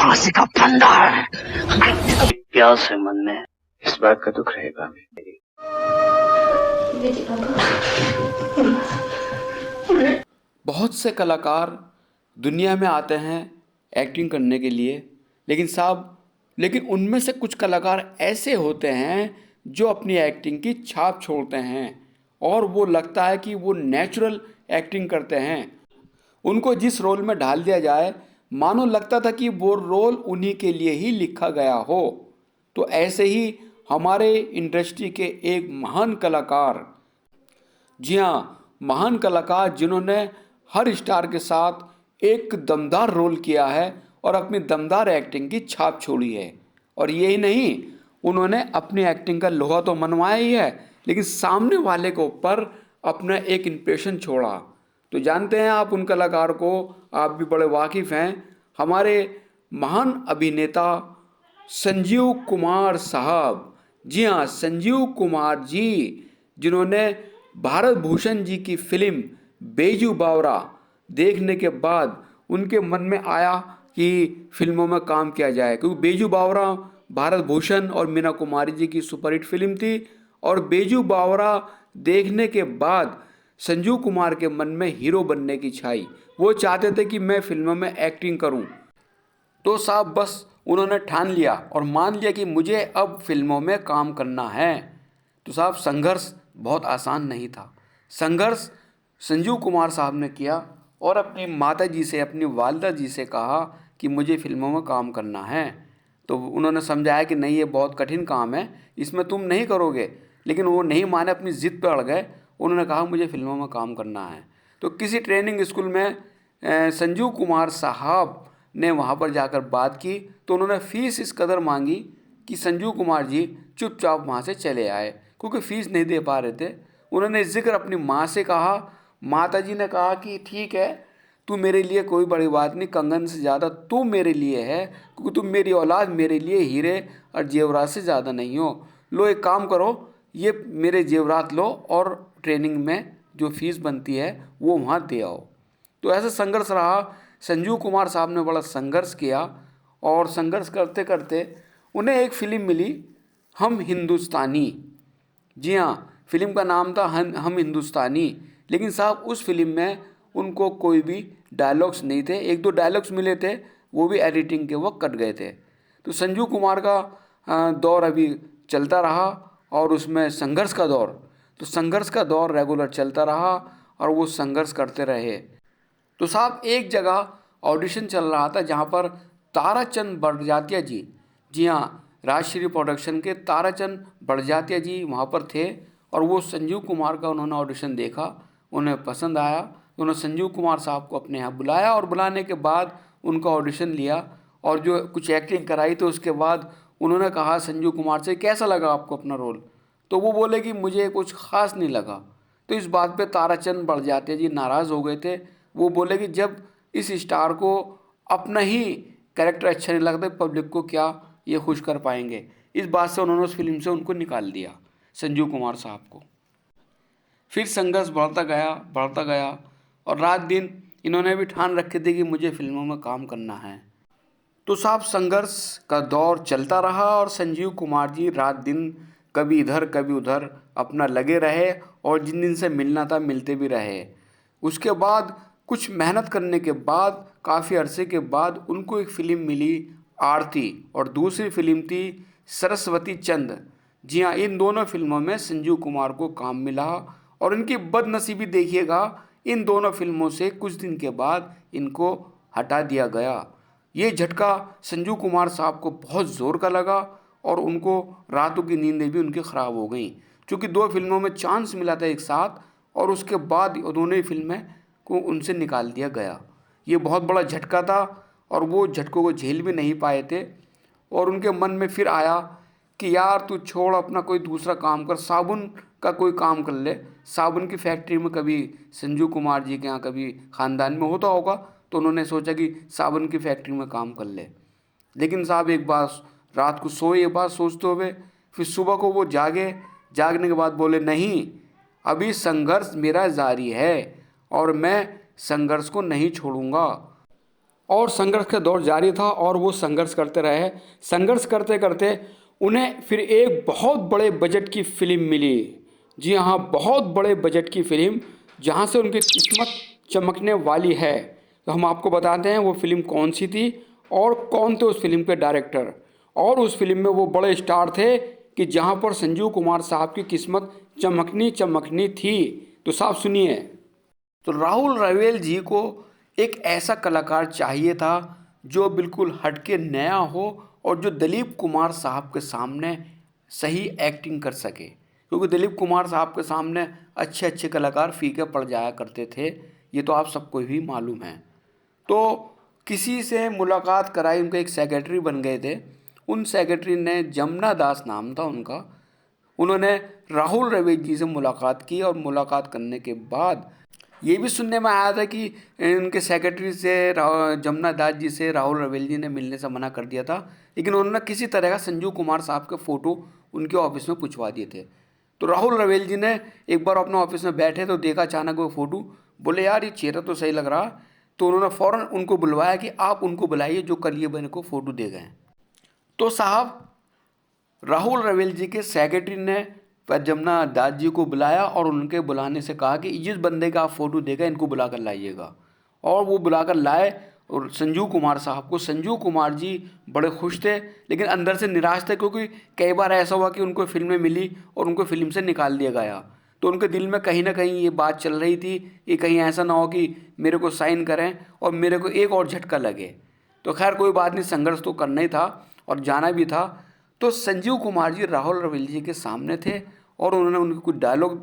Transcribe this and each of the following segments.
फांसी का फंदा है। प्यास है मन में, इस बात का दुख रहेगा मेरी। बहुत से कलाकार दुनिया में आते हैं एक्टिंग करने के लिए, लेकिन उनमें से कुछ कलाकार ऐसे होते हैं जो अपनी एक्टिंग की छाप छोड़ते हैं और वो लगता है कि वो नेचुरल एक्टिंग करते हैं। उनको जिस रोल में ढाल दिया जाए मानो लगता था कि वो रोल उन्हीं के लिए ही लिखा गया हो। तो ऐसे ही हमारे इंडस्ट्री के एक महान कलाकार, जी हाँ, महान कलाकार जिन्होंने हर स्टार के साथ एक दमदार रोल किया है और अपनी दमदार एक्टिंग की छाप छोड़ी है। और यही नहीं, उन्होंने अपनी एक्टिंग का लोहा तो मनवाया ही है, लेकिन सामने वाले के ऊपर अपना एक इम्प्रेशन छोड़ा। तो जानते हैं आप उन कलाकार को, आप भी बड़े वाकिफ़ हैं, हमारे महान अभिनेता संजीव कुमार साहब। जी हाँ, संजीव कुमार जी, जिन्होंने भारत भूषण जी की फिल्म बेजू बावरा देखने के बाद उनके मन में आया कि फिल्मों में काम किया जाए, क्योंकि बेजू बावरा भारत भूषण और मीना कुमारी जी की सुपरहिट फिल्म थी। और बेजू बावरा देखने के बाद संजीव कुमार के मन में हीरो बनने की छाई। वो चाहते थे कि मैं फिल्मों में एक्टिंग करूं। तो साहब बस उन्होंने ठान लिया और मान लिया कि मुझे अब फिल्मों में काम करना है। तो साहब संघर्ष बहुत आसान नहीं था। संघर्ष संजीव कुमार साहब ने किया और अपनी माता जी से, अपनी वालदा जी से कहा कि मुझे फिल्मों में काम करना है। तो उन्होंने समझाया कि नहीं, ये बहुत कठिन काम है, इसमें तुम नहीं करोगे। लेकिन वो नहीं माने, अपनी ज़िद पर अड़ गए। उन्होंने कहा मुझे फिल्मों में काम करना है। तो किसी ट्रेनिंग स्कूल में संजीव कुमार साहब ने वहाँ पर जाकर बात की, तो उन्होंने फ़ीस इस कदर मांगी कि संजीव कुमार जी चुपचाप वहाँ से चले आए, क्योंकि फ़ीस नहीं दे पा रहे थे। उन्होंने जिक्र अपनी माँ से कहा। माता जी ने कहा कि ठीक है, तू मेरे लिए कोई बड़ी बात नहीं, कंगन से ज़्यादा तू मेरे लिए है, क्योंकि तुम मेरी औलाद मेरे लिए हीरे और जेवरात से ज़्यादा नहीं हो। लो एक काम करो, ये मेरे जेवरात लो और ट्रेनिंग में जो फ़ीस बनती है वो वहाँ दे आओ। तो ऐसा संघर्ष रहा। संजीव कुमार साहब ने बड़ा संघर्ष किया और संघर्ष करते करते उन्हें एक फ़िल्म मिली, हम हिंदुस्तानी। जी हाँ, फिल्म का नाम था हम हिंदुस्तानी। लेकिन साहब उस फिल्म में उनको कोई भी डायलॉग्स नहीं थे। एक दो डायलॉग्स मिले थे, वो भी एडिटिंग के वक्त कट गए थे। तो संजीव कुमार का दौर अभी चलता रहा और उसमें संघर्ष का दौर, तो संघर्ष का दौर रेगुलर चलता रहा और वो संघर्ष करते रहे। तो साहब एक जगह ऑडिशन चल रहा था जहाँ पर ताराचंद बड़जात्या जी, जी हाँ, राजश्री प्रोडक्शन के ताराचंद बड़जात्या जी वहाँ पर थे। और वो संजीव कुमार का उन्होंने ऑडिशन देखा, उन्हें पसंद आया। उन्होंने संजीव कुमार साहब को अपने यहाँ बुलाया और बुलाने के बाद उनका ऑडिशन लिया और जो कुछ एक्टिंग कराई। तो उसके बाद उन्होंने कहा संजीव कुमार से, कैसा लगा आपको अपना रोल? तो वो बोले कि मुझे कुछ ख़ास नहीं लगा। तो इस बात पे ताराचंद बड़जात्या जी नाराज़ हो गए थे। वो बोले कि जब इस स्टार को अपना ही कैरेक्टर अच्छा नहीं लगता, पब्लिक को क्या ये खुश कर पाएंगे। इस बात से उन्होंने उस फिल्म से उनको निकाल दिया, संजीव कुमार साहब को। फिर संघर्ष बढ़ता गया और रात दिन इन्होंने भी ठान रखे थे कि मुझे फिल्मों में काम करना है। तो साहब संघर्ष का दौर चलता रहा और संजीव कुमार जी रात दिन कभी इधर कभी उधर अपना लगे रहे और जिन दिन से मिलना था मिलते भी रहे। उसके बाद कुछ मेहनत करने के बाद, काफ़ी अरसे के बाद उनको एक फ़िल्म मिली आरती और दूसरी फिल्म थी सरस्वती चंद। जी हाँ, इन दोनों फिल्मों में संजीव कुमार को काम मिला और इनकी बदनसीबी देखिएगा, इन दोनों फिल्मों से कुछ दिन के बाद इनको हटा दिया गया। ये झटका संजीव कुमार साहब को बहुत ज़ोर का लगा और उनको रातों की नींदें भी उनकी ख़राब हो गई, क्योंकि दो फिल्मों में चांस मिला था एक साथ और उसके बाद दोनों ही फिल्में को उनसे निकाल दिया गया। ये बहुत बड़ा झटका था और वो झटकों को झेल भी नहीं पाए थे और उनके मन में फिर आया कि यार तू छोड़, अपना कोई दूसरा काम कर, साबुन का कोई काम कर ले। साबुन की फैक्ट्री में कभी संजीव कुमार जी के यहाँ कभी ख़ानदान में होता होगा, तो उन्होंने सोचा कि साबुन की फैक्ट्री में काम कर ले। लेकिन साहब एक बार रात को सोए, ये बात सोचते हुए, फिर सुबह को वो जागे। जागने के बाद बोले नहीं, अभी संघर्ष मेरा जारी है और मैं संघर्ष को नहीं छोड़ूंगा। और संघर्ष का दौर जारी था और वो संघर्ष करते रहे। संघर्ष करते करते उन्हें फिर एक बहुत बड़े बजट की फिल्म मिली। जी हाँ, बहुत बड़े बजट की फिल्म, जहाँ से उनकी किस्मत चमकने वाली है। तो हम आपको बताते हैं वो फिल्म कौन सी थी और कौन थे उस फिल्म के डायरेक्टर। और उस फिल्म में वो बड़े स्टार थे कि जहाँ पर संजीव कुमार साहब की किस्मत चमकनी चमकनी थी। तो साहब सुनिए। तो राहुल रवेल जी को एक ऐसा कलाकार चाहिए था जो बिल्कुल हटके नया हो और जो दिलीप कुमार साहब के सामने सही एक्टिंग कर सके, क्योंकि दिलीप कुमार साहब के सामने अच्छे अच्छे कलाकार फीके पड़ जाया करते थे, ये तो आप सबको भी मालूम है। तो किसी से मुलाकात कराई, उनके एक सेक्रेटरी बन गए थे। उन सेक्रेटरी ने, जमुना दास नाम था उनका, उन्होंने राहुल रवेल जी से मुलाकात की और मुलाकात करने के बाद ये भी सुनने में आया था कि उनके सेक्रेटरी से जमुना दास जी से राहुल रवेल जी ने मिलने से मना कर दिया था, लेकिन उन्होंने किसी तरह का संजीव कुमार साहब के फ़ोटो उनके ऑफिस में पूछवा दिए थे। तो राहुल रवेल जी ने एक बार अपने ऑफिस में बैठे तो देखा अचानक वो फ़ोटो, बोले यार ये चेहरा तो सही लग रहा। तो उन्होंने फ़ौरन उनको बुलवाया कि आप उनको बुलाइए जो कल ये बने को फ़ोटो दे गए। तो साहब राहुल रवेल जी के सेक्रेटरी ने जमुना दास जी को बुलाया और उनके बुलाने से कहा कि जिस बंदे का आप फ़ोटो देगा इनको बुला कर लाइएगा। और वो बुलाकर लाए और संजीव कुमार साहब को। संजीव कुमार जी बड़े खुश थे, लेकिन अंदर से निराश थे, क्योंकि कई बार ऐसा हुआ कि उनको फिल्में मिली और उनको फिल्म से निकाल दिया गया। तो उनके दिल में कहीं ना कहीं ये बात चल रही थी कि कहीं ऐसा ना हो कि मेरे को साइन करें और मेरे को एक और झटका लगे। तो खैर कोई बात नहीं, संघर्ष तो करना ही था और जाना भी था। तो संजीव कुमार जी राहुल रवेल जी के सामने थे और उन्होंने उनके कुछ डायलॉग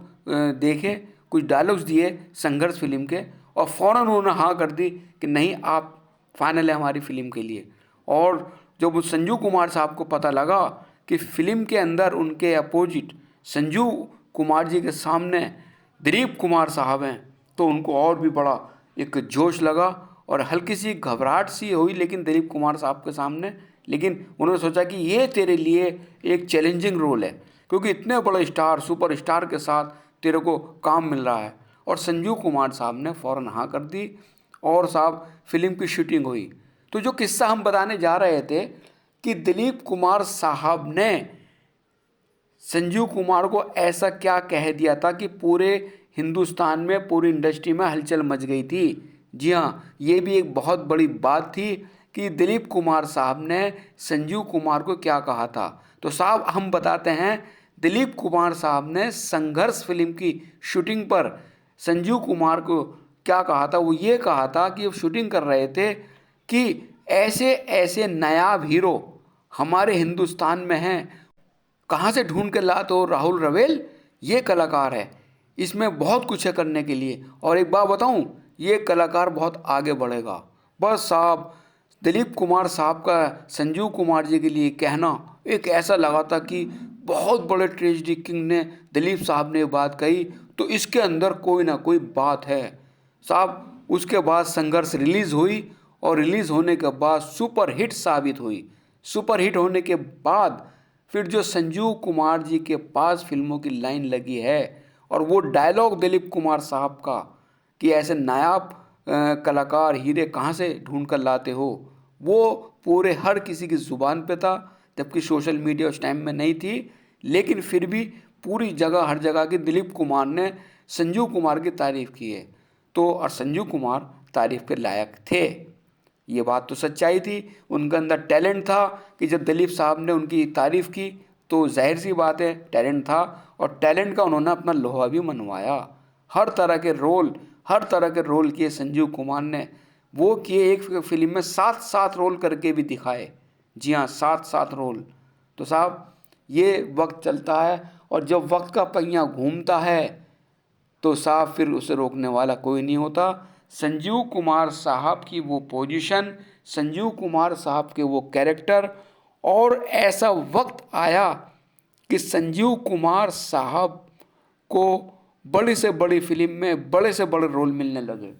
देखे, कुछ डायलॉग्स दिए संघर्ष फिल्म के, और फ़ौरन उन्होंने हाँ कर दी कि नहीं आप फाइनल है हमारी फिल्म के लिए। और जब उस संजीव कुमार साहब को पता लगा कि फिल्म के अंदर उनके अपोजिट संजीव कुमार जी के सामने दिलीप कुमार साहब हैं, तो उनको और भी बड़ा एक जोश लगा और हल्की सी घबराहट सी हुई, लेकिन दिलीप कुमार साहब के सामने। लेकिन उन्होंने सोचा कि ये तेरे लिए एक चैलेंजिंग रोल है, क्योंकि इतने बड़े स्टार, सुपर स्टार के साथ तेरे को काम मिल रहा है। और संजीव कुमार साहब ने फ़ौरन हाँ कर दी और साहब फिल्म की शूटिंग हुई। तो जो किस्सा हम बताने जा रहे थे कि दिलीप कुमार साहब ने संजीव कुमार को ऐसा क्या कह दिया था कि पूरे हिंदुस्तान में, पूरी इंडस्ट्री में हलचल मच गई थी। जी हाँ, ये भी एक बहुत बड़ी बात थी कि दिलीप कुमार साहब ने संजीव कुमार को क्या कहा था। तो साहब हम बताते हैं, दिलीप कुमार साहब ने संघर्ष फिल्म की शूटिंग पर संजीव कुमार को क्या कहा था। वो ये कहा था कि वो शूटिंग कर रहे थे कि ऐसे ऐसे नायाब हीरो हमारे हिंदुस्तान में हैं, कहाँ से ढूंढ के ला, तो राहुल रवेल ये कलाकार है, इसमें बहुत कुछ है करने के लिए। और एक बात बताऊं, ये कलाकार बहुत आगे बढ़ेगा। बस साहब दिलीप कुमार साहब का संजीव कुमार जी के लिए कहना एक ऐसा लगा था कि बहुत बड़े ट्रेजिडी किंग ने, दिलीप साहब ने बात कही तो इसके अंदर कोई ना कोई बात है साहब। उसके बाद संघर्ष रिलीज़ हुई और रिलीज़ होने के बाद सुपर हिट साबित हुई। सुपर हिट होने के बाद फिर जो संजीव कुमार जी के पास फिल्मों की लाइन लगी है और वो डायलॉग दिलीप कुमार साहब का कि ऐसे नायाब कलाकार हीरे कहाँ से ढूंढ कर लाते हो, वो पूरे हर किसी की ज़ुबान पे था। जबकि सोशल मीडिया उस टाइम में नहीं थी, लेकिन फिर भी पूरी जगह, हर जगह की दिलीप कुमार ने संजीव कुमार की तारीफ़ की है। तो और संजीव कुमार तारीफ़ के लायक थे, ये बात तो सच्चाई थी। उनके अंदर टैलेंट था कि जब दिलीप साहब ने उनकी तारीफ़ की तो जाहिर सी बात है टैलेंट था, और टैलेंट का उन्होंने अपना लोहा भी मनवाया। हर तरह के रोल, हर तरह के रोल किए संजीव कुमार ने। वो किए, एक फिल्म में 7-7 रोल करके भी दिखाए। जी हाँ, 7-7 रोल। तो साहब ये वक्त चलता है और जब वक्त का पहिया घूमता है तो साहब फिर उसे रोकने वाला कोई नहीं होता। संजीव कुमार साहब की वो पोजीशन, संजीव कुमार साहब के वो कैरेक्टर, और ऐसा वक्त आया कि संजीव कुमार साहब को बड़ी से बड़ी फिल्म में बड़े से बड़े रोल मिलने लगे।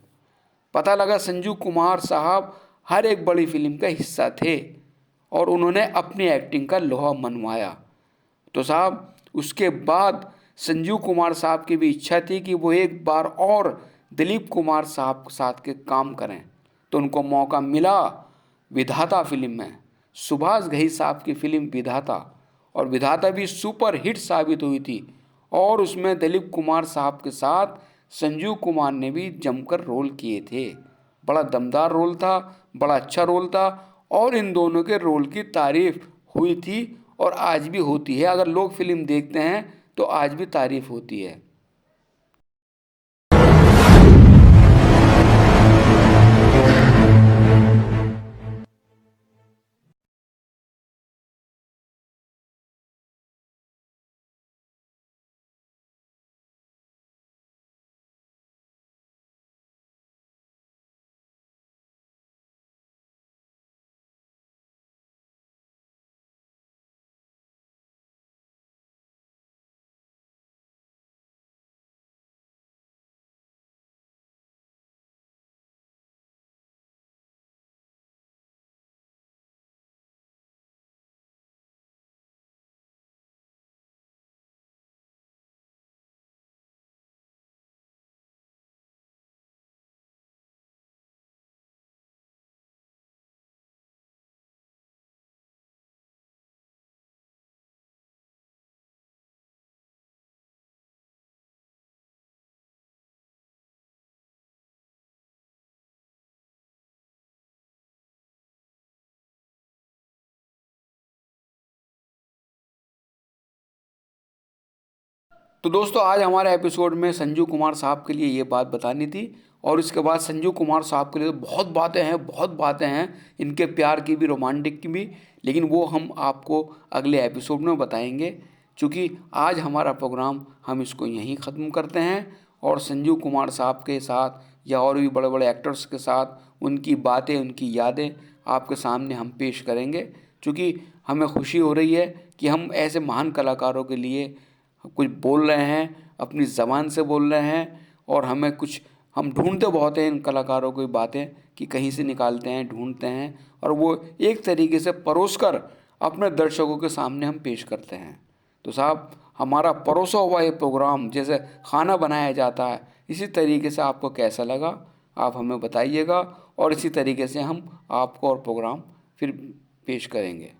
पता लगा संजीव कुमार साहब हर एक बड़ी फिल्म का हिस्सा थे और उन्होंने अपनी एक्टिंग का लोहा मनवाया। तो साहब उसके बाद संजीव कुमार साहब की भी इच्छा थी कि वो एक बार और दिलीप कुमार साहब के साथ के काम करें। तो उनको मौका मिला विधाता फिल्म में। सुभाष घई साहब की फिल्म विधाता, और विधाता भी सुपर हिट साबित हुई थी, और उसमें दिलीप कुमार साहब के साथ संजीव कुमार ने भी जमकर रोल किए थे। बड़ा दमदार रोल था, बड़ा अच्छा रोल था, और इन दोनों के रोल की तारीफ हुई थी और आज भी होती है। अगर लोग फिल्म देखते हैं तो आज भी तारीफ होती है। तो दोस्तों, आज हमारे एपिसोड में संजीव कुमार साहब के लिए ये बात बतानी थी, और इसके बाद संजीव कुमार साहब के लिए बहुत बातें हैं इनके प्यार की भी, रोमांटिक की भी, लेकिन वो हम आपको अगले एपिसोड में बताएंगे। क्योंकि आज हमारा प्रोग्राम हम इसको यहीं ख़त्म करते हैं, और संजीव कुमार साहब के साथ या और भी बड़े बड़े एक्टर्स के साथ उनकी बातें, उनकी यादें आपके सामने हम पेश करेंगे। क्योंकि हमें खुशी हो रही है कि हम ऐसे महान कलाकारों के लिए कुछ बोल रहे हैं, अपनी ज़बान से बोल रहे हैं, और हमें कुछ, हम ढूंढते बहुत हैं इन कलाकारों की बातें कि कहीं से निकालते हैं, ढूंढते हैं, और वो एक तरीके से परोसकर अपने दर्शकों के सामने हम पेश करते हैं। तो साहब, हमारा परोसा हुआ ये प्रोग्राम जैसे खाना बनाया जाता है, इसी तरीके से आपको कैसा लगा आप हमें बताइएगा, और इसी तरीके से हम आपको और प्रोग्राम फिर पेश करेंगे।